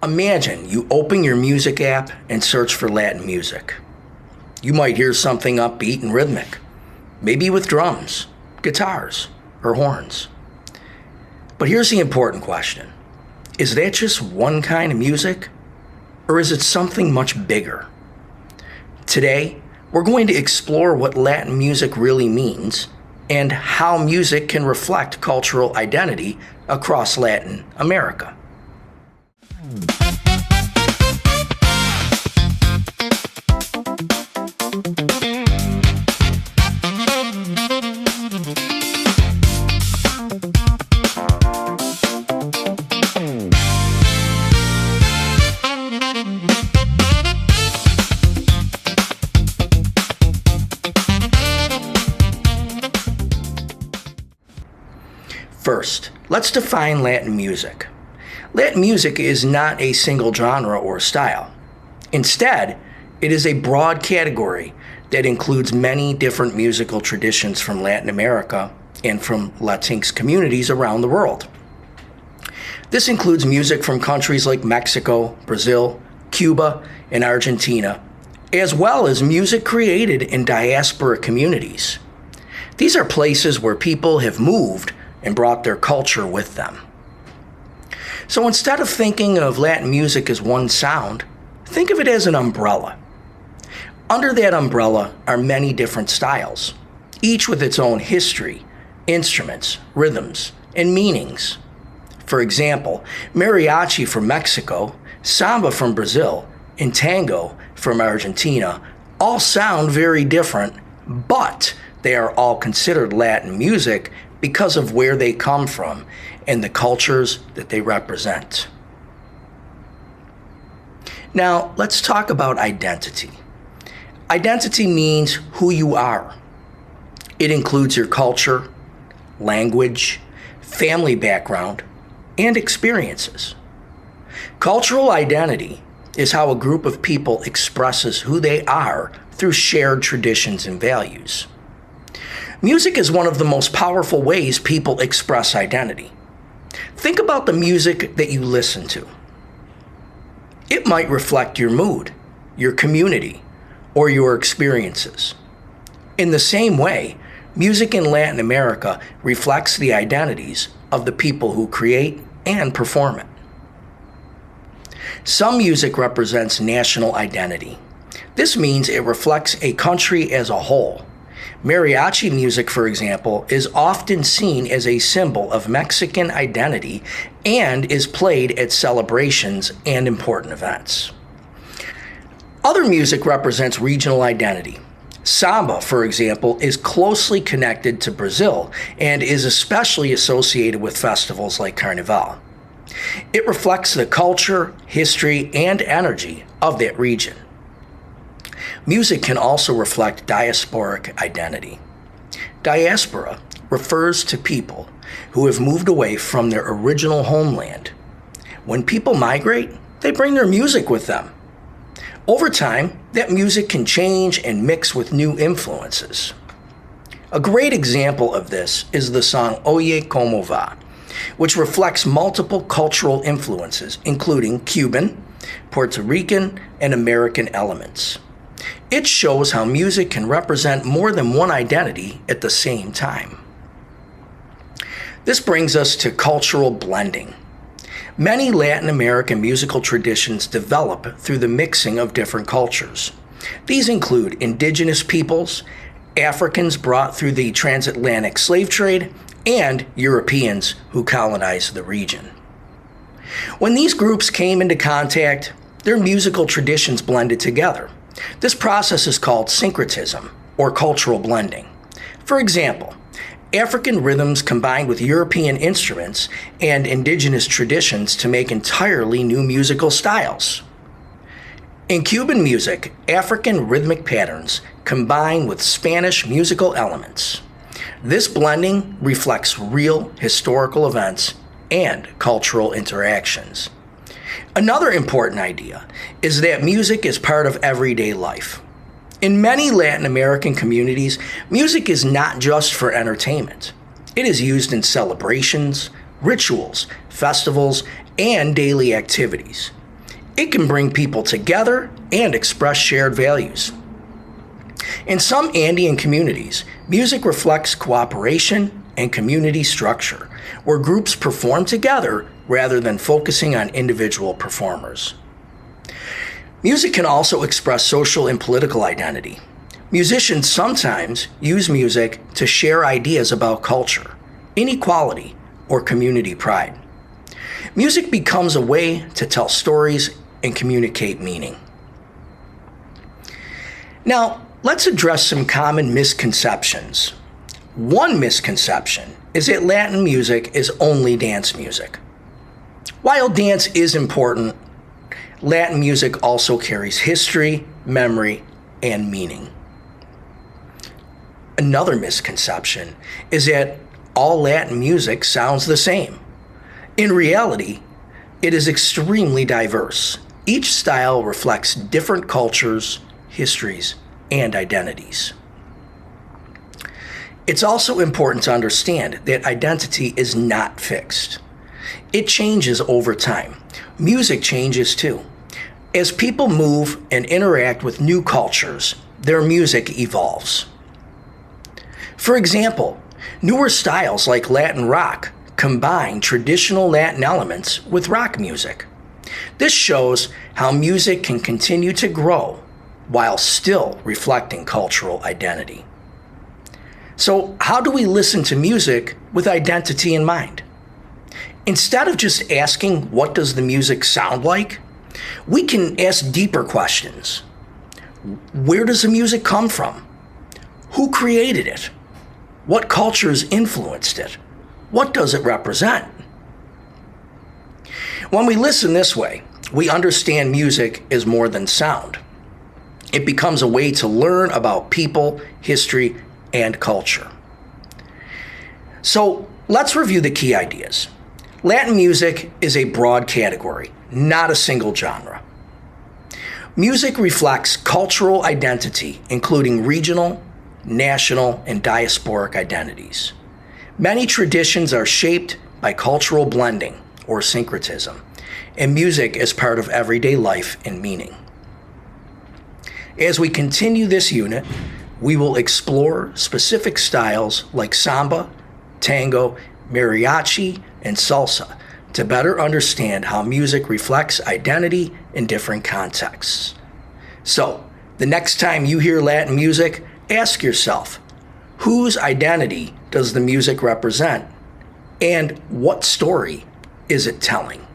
Imagine you open your music app and search for Latin music. You might hear something upbeat and rhythmic, maybe with drums, guitars, or horns. But here's the important question. Is that just one kind of music? Or is it something much bigger? Today, we're going to explore what Latin music really means and how music can reflect cultural identity across Latin America. First, let's define Latin music. Latin music is not a single genre or style. Instead, it is a broad category that includes many different musical traditions from Latin America and from Latinx communities around the world. This includes music from countries like Mexico, Brazil, Cuba, and Argentina, as well as music created in diaspora communities. These are places where people have moved and brought their culture with them. So instead of thinking of Latin music as one sound, think of it as an umbrella. Under that umbrella are many different styles, each with its own history, instruments, rhythms, and meanings. For example, mariachi from Mexico, samba from Brazil, and tango from Argentina all sound very different, but they are all considered Latin music because of where they come from and the cultures that they represent. Now, let's talk about identity. Identity means who you are. It includes your culture, language, family background, and experiences. Cultural identity is how a group of people expresses who they are through shared traditions and values. Music is one of the most powerful ways people express identity. Think about the music that you listen to. It might reflect your mood, your community, or your experiences. In the same way, music in Latin America reflects the identities of the people who create and perform it. Some music represents national identity. This means it reflects a country as a whole. Mariachi music, for example, is often seen as a symbol of Mexican identity and is played at celebrations and important events. Other music represents regional identity. Samba, for example, is closely connected to Brazil and is especially associated with festivals like Carnival. It reflects the culture, history, and energy of that region. Music can also reflect diasporic identity. Diaspora refers to people who have moved away from their original homeland. When people migrate, they bring their music with them. Over time, that music can change and mix with new influences. A great example of this is the song Oye Como Va, which reflects multiple cultural influences, including Cuban, Puerto Rican, and American elements. It shows how music can represent more than one identity at the same time. This brings us to cultural blending. Many Latin American musical traditions develop through the mixing of different cultures. These include indigenous peoples, Africans brought through the transatlantic slave trade, and Europeans who colonized the region. When these groups came into contact, their musical traditions blended together. This process is called syncretism, or cultural blending. For example, African rhythms combined with European instruments and indigenous traditions to make entirely new musical styles. In Cuban music, African rhythmic patterns combine with Spanish musical elements. This blending reflects real historical events and cultural interactions. Another important idea is that music is part of everyday life. In many Latin American communities, music is not just for entertainment. It is used in celebrations, rituals, festivals, and daily activities. It can bring people together and express shared values. In some Andean communities, music reflects cooperation and community structure, where groups perform together rather than focusing on individual performers. Music can also express social and political identity. Musicians sometimes use music to share ideas about culture, inequality, or community pride. Music becomes a way to tell stories and communicate meaning. Now, let's address some common misconceptions. One misconception is that Latin music is only dance music. While dance is important, Latin music also carries history, memory, and meaning. Another misconception is that all Latin music sounds the same. In reality, it is extremely diverse. Each style reflects different cultures, histories, and identities. It's also important to understand that identity is not fixed. It changes over time. Music changes too. As people move and interact with new cultures, their music evolves. For example, newer styles like Latin rock combine traditional Latin elements with rock music. This shows how music can continue to grow while still reflecting cultural identity. So, how do we listen to music with identity in mind? Instead of just asking, what does the music sound like? We can ask deeper questions. Where does the music come from? Who created it? What cultures influenced it? What does it represent? When we listen this way, we understand music is more than sound. It becomes a way to learn about people, history, and culture. So let's review the key ideas. Latin music is a broad category, not a single genre. Music reflects cultural identity, including regional, national, and diasporic identities. Many traditions are shaped by cultural blending, or syncretism, and music is part of everyday life and meaning. As we continue this unit, we will explore specific styles like samba, tango, mariachi, and salsa to better understand how music reflects identity in different contexts. So, the next time you hear Latin music, ask yourself, whose identity does the music represent? And what story is it telling?